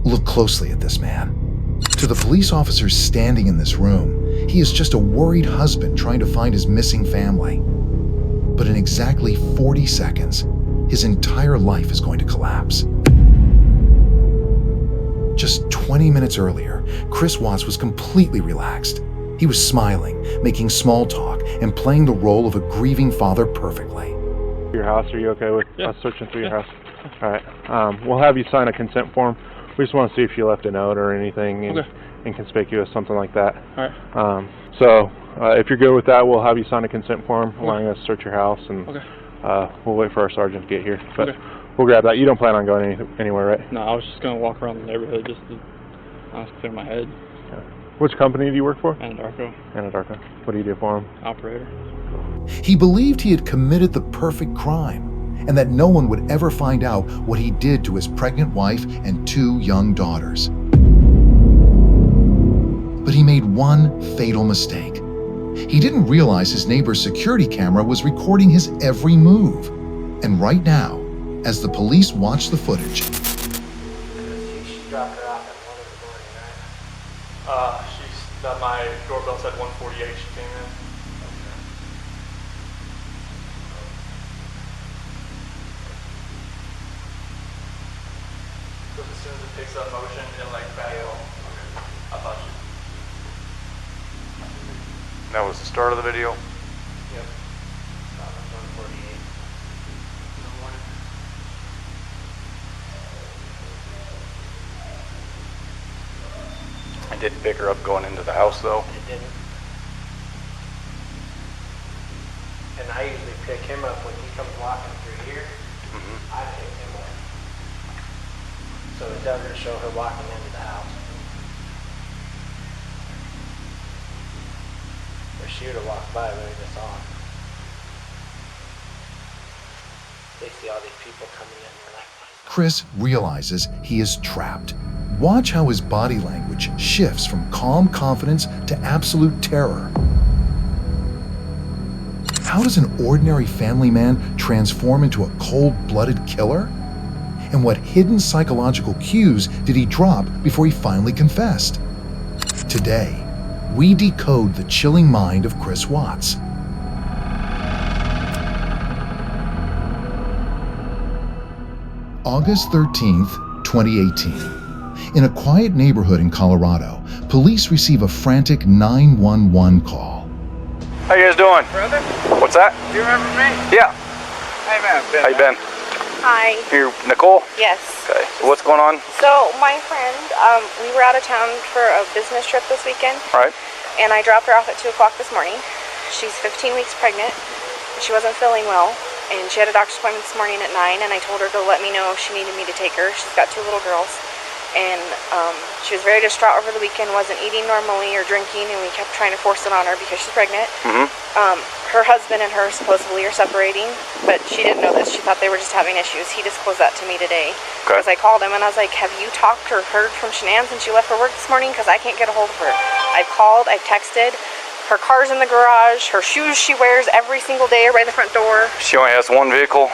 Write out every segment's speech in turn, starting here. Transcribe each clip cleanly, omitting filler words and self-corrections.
Look closely at this man. To the police officers standing in this room, he is just a worried husband trying to find his missing family. But in exactly 40 seconds, his entire life is going to collapse. Just 20 minutes earlier, Chris Watts was completely relaxed. He was smiling, making small talk, and playing the role of a grieving father perfectly. Your house, are you okay with us searching through your house? All right. We'll have you sign a consent form. We just want to see if you left a note or anything inconspicuous, something like that. All right. So if you're good with that, we'll have you sign a consent form allowing us to search your house, and we'll wait for our sergeant to get here. But we'll grab that. You don't plan on going anywhere, right? No, I was just going to walk around the neighborhood just to honestly clear my head. Okay. Which company do you work for? Anadarko. What do you do for them? Operator. He believed he had committed the perfect crime, and that no one would ever find out what he did to his pregnant wife and 2 young daughters. But he made one fatal mistake. He didn't realize his neighbor's security camera was recording his every move. And right now, as the police watch the footage, She dropped her off at 1 in the morning, right? My doorbell said 1:48. She came in. So as soon as it picks up motion, it like back off. I thought you. That was the start of the video. Yep. Stop at 1:48 in the morning. I didn't pick her up going into the house though. It didn't. And I usually pick him up when he comes walking through here. I pick him up. So it doesn't show her walking into the house. Or she would have walked by when we just saw him. They see all these people coming in and they're like, Chris realizes he is trapped. Watch how his body language shifts from calm confidence to absolute terror. How does an ordinary family man transform into a cold-blooded killer? And what hidden psychological cues did he drop before he finally confessed? Today, we decode the chilling mind of Chris Watts. August 13th, 2018. In a quiet neighborhood in Colorado, police receive a frantic 911 call. How you guys doing? Brother, What's that? do you remember me? Yeah. Hey man, How you been? Hi. You Nicole? Yes. Okay. So what's going on? So my friend, we were out of town for a business trip this weekend, All right. and I dropped her off at 2 o'clock this morning. She's 15 weeks pregnant. She wasn't feeling well, and she had a doctor's appointment this morning at 9, and I told her to let me know if she needed me to take her. She's got 2 little girls, and she was very distraught over the weekend, wasn't eating normally or drinking, and we kept trying to force it on her because she's pregnant. Her husband and her supposedly are separating, but she didn't know this. She thought they were just having issues. He disclosed that to me today. Okay. Because I called him and I was like, have you talked or heard from Shanann since she left for work this morning? Because I can't get a hold of her. I've called, I've texted. Her car's in the garage. Her shoes she wears every single day are by the front door. She only has one vehicle?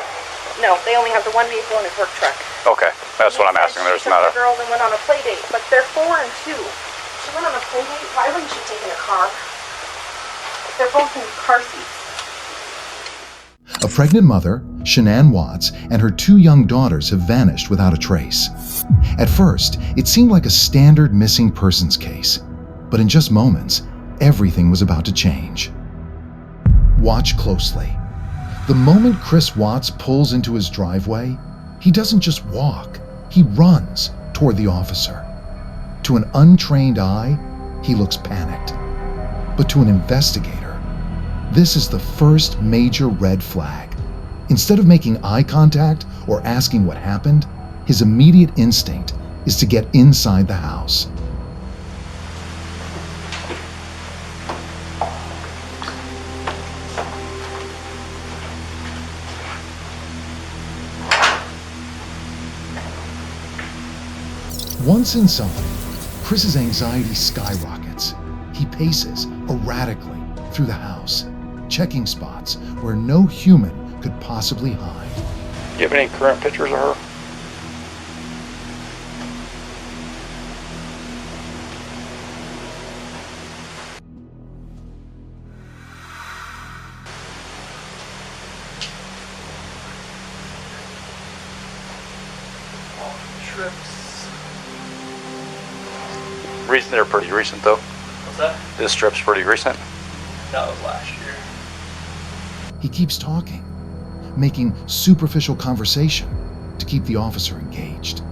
No, they only have the one vehicle in his work truck. Okay. That's what I'm asking. There's not the girls and went on a play date, but they're 4 and 2. She went on a play date. Why wouldn't she take in a car? They're both in car seats. A pregnant mother, Shanann Watts, and her 2 young daughters have vanished without a trace. At first, it seemed like a standard missing persons case, but in just moments, everything was about to change. Watch closely. The moment Chris Watts pulls into his driveway, he doesn't just walk, he runs toward the officer. To an untrained eye, he looks panicked. But to an investigator, this is the first major red flag. Instead of making eye contact or asking what happened, his immediate instinct is to get inside the house. Once inside, Chris's anxiety skyrockets. He paces erratically through the house, checking spots where no human could possibly hide. Do you have any current pictures of her? strips. They're pretty recent though. What's that? This strip's pretty recent. That was last year. He keeps talking, making superficial conversation to keep the officer engaged,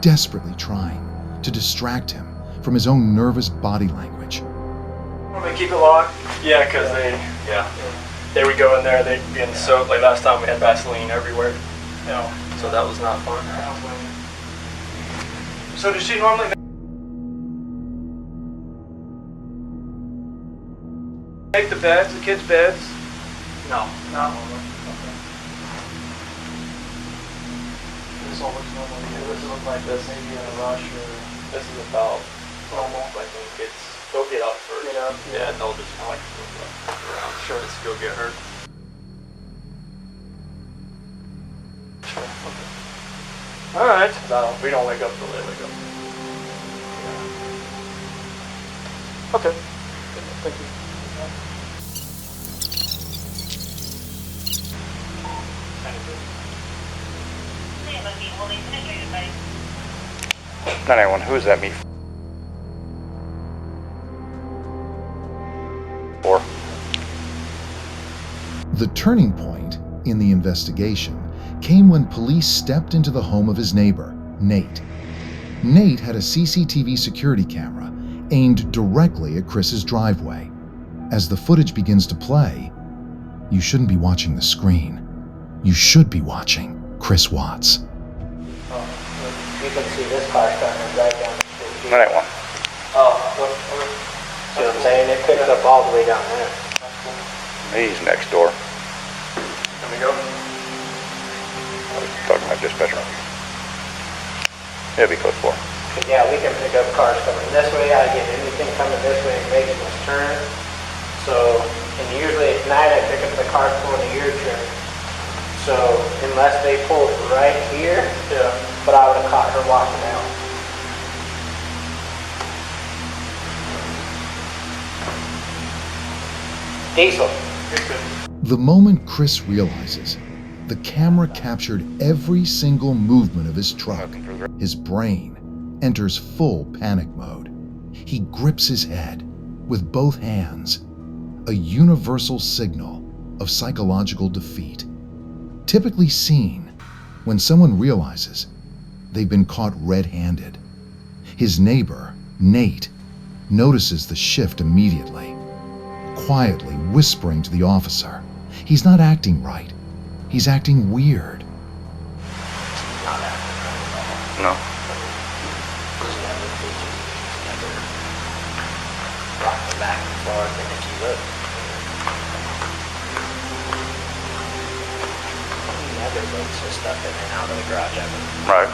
desperately trying to distract him from his own nervous body language. Want me to keep it locked? Yeah, because they would go in there, they'd be in soap. Like last time we had Vaseline everywhere. Yeah. So that was not fun. So does she normally make the beds, the kids' beds? No. No. This all looks normal. This look like this, maybe in a rush or this is about normal. Like when kids go get up first. Yeah, they'll just kind of like look around. Sure, let's go get her. Sure. Okay. All right. No, we don't wake up till they wake up. Yeah. Okay. Thank you. 911, who is that me for? The turning point in the investigation came when police stepped into the home of his neighbor, Nate. Nate had a CCTV security camera aimed directly at Chris's driveway. As the footage begins to play, you shouldn't be watching the screen. You should be watching Chris Watts. You can see this car starting to drive down the street. 911. Oh, see what I'm saying? It picked up all the way down there. He's next door. Can we go? Talking about dispatcher. It'll be code 4. Yeah, we can pick up cars coming this way. I get anything coming this way and making this turn. So, and usually at night I pick up the cars pulling a U-turn. So, unless they pulled right here, but I would have caught her walking out. Diesel. The moment Chris realizes the camera captured every single movement of his truck, his brain enters full panic mode. He grips his head with both hands, a universal signal of psychological defeat, typically seen when someone realizes they've been caught red-handed. His neighbor, Nate, notices the shift immediately, quietly whispering to the officer. He's not acting right. He's acting weird. No. Rocking back and forth, and if you look, he never loads his stuff in and out of the garage ever. Right.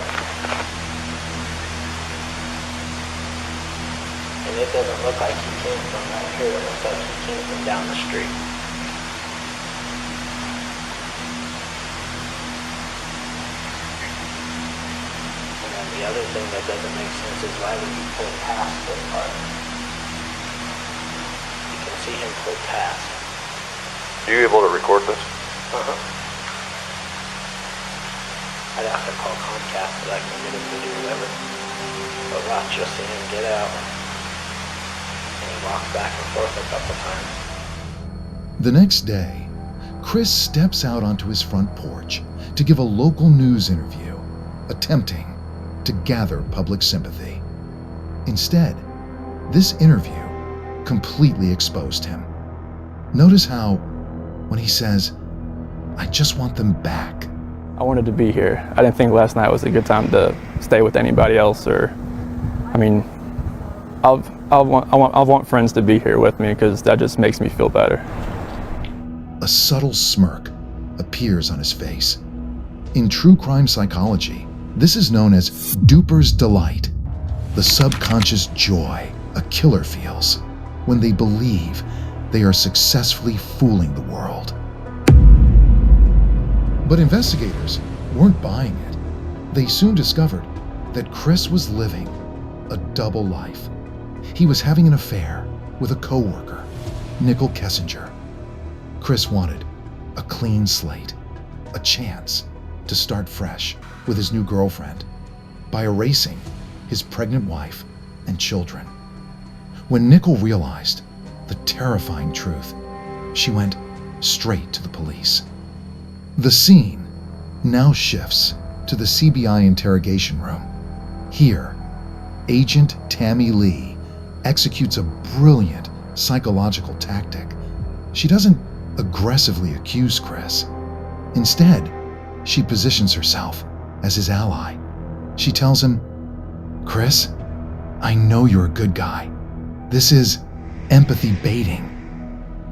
And it doesn't look like he came from right here. It looks like he came from down the street. And then the other thing that doesn't make sense is why would you pull past this part? You can see him pull past. Are you able to record this? I'd have to call Comcast so I can get him to do whatever. But watch, you'll see him get out. And he walks back and forth a couple times. The next day, Chris steps out onto his front porch to give a local news interview, attempting to gather public sympathy. Instead, this interview completely exposed him. Notice how, when he says, "I just want them back," I wanted to be here. I didn't think last night was a good time to stay with anybody else, or, I mean, I want friends to be here with me because that just makes me feel better. a subtle smirk appears on his face. In true crime psychology, this is known as duper's delight, the subconscious joy a killer feels when they believe they are successfully fooling the world. But investigators weren't buying it. They soon discovered that Chris was living a double life. He was having an affair with a coworker, Nicole Kessinger. Chris wanted a clean slate, a chance to start fresh with his new girlfriend. by erasing his pregnant wife and children. When Nickel realized the terrifying truth, she went straight to the police. The scene now shifts to the CBI interrogation room. Here, Agent Tammy Lee executes a brilliant psychological tactic. She doesn't aggressively accuse Chris. Instead, she positions herself as his ally. She tells him, "Chris, I know you're a good guy. This is empathy baiting,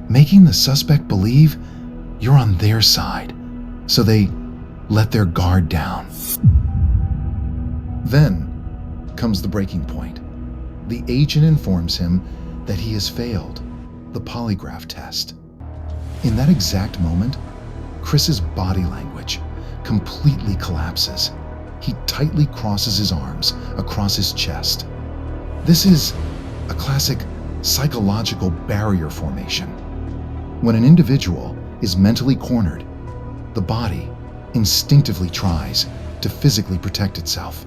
making the suspect believe you're on their side, so they let their guard down." Then comes the breaking point. The agent informs him that he has failed the polygraph test. In that exact moment, Chris's body language completely collapses. He tightly crosses his arms across his chest. This is a classic psychological barrier formation. When an individual is mentally cornered, the body instinctively tries to physically protect itself.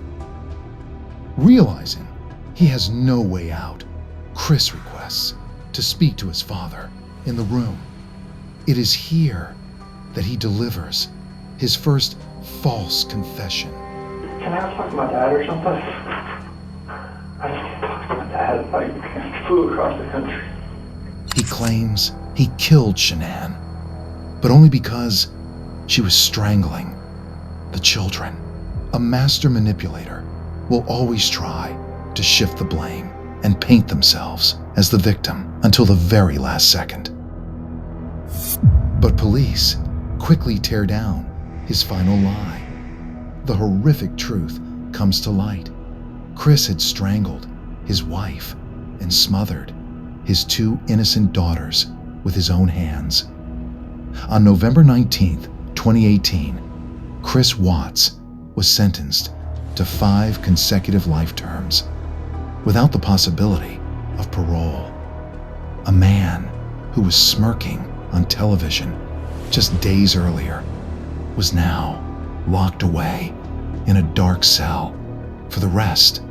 Realizing he has no way out, Chris requests to speak to his father in the room. It is here that he delivers his first false confession. Can I talk to my dad or something? I just can't talk to my dad. I thought you flew across the country. He claims he killed Shanann, but only because she was strangling the children. A master manipulator will always try to shift the blame and paint themselves as the victim until the very last second. But police quickly tear down his final lie. The horrific truth comes to light. Chris had strangled his wife and smothered his 2 innocent daughters with his own hands. On November 19th, 2018, Chris Watts was sentenced to 5 consecutive life terms, without the possibility of parole. A man who was smirking on television just days earlier was now locked away in a dark cell for the rest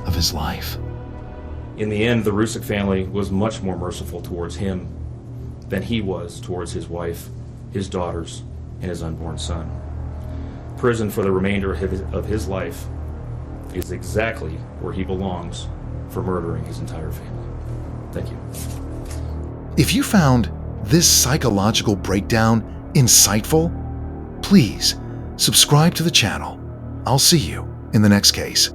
of his life. In the end, the Rusick family was much more merciful towards him than he was towards his wife, his daughters, and his unborn son. Prison for the remainder of his life is exactly where he belongs for murdering his entire family. Thank you. If you found this psychological breakdown insightful, please subscribe to the channel. I'll see you in the next case.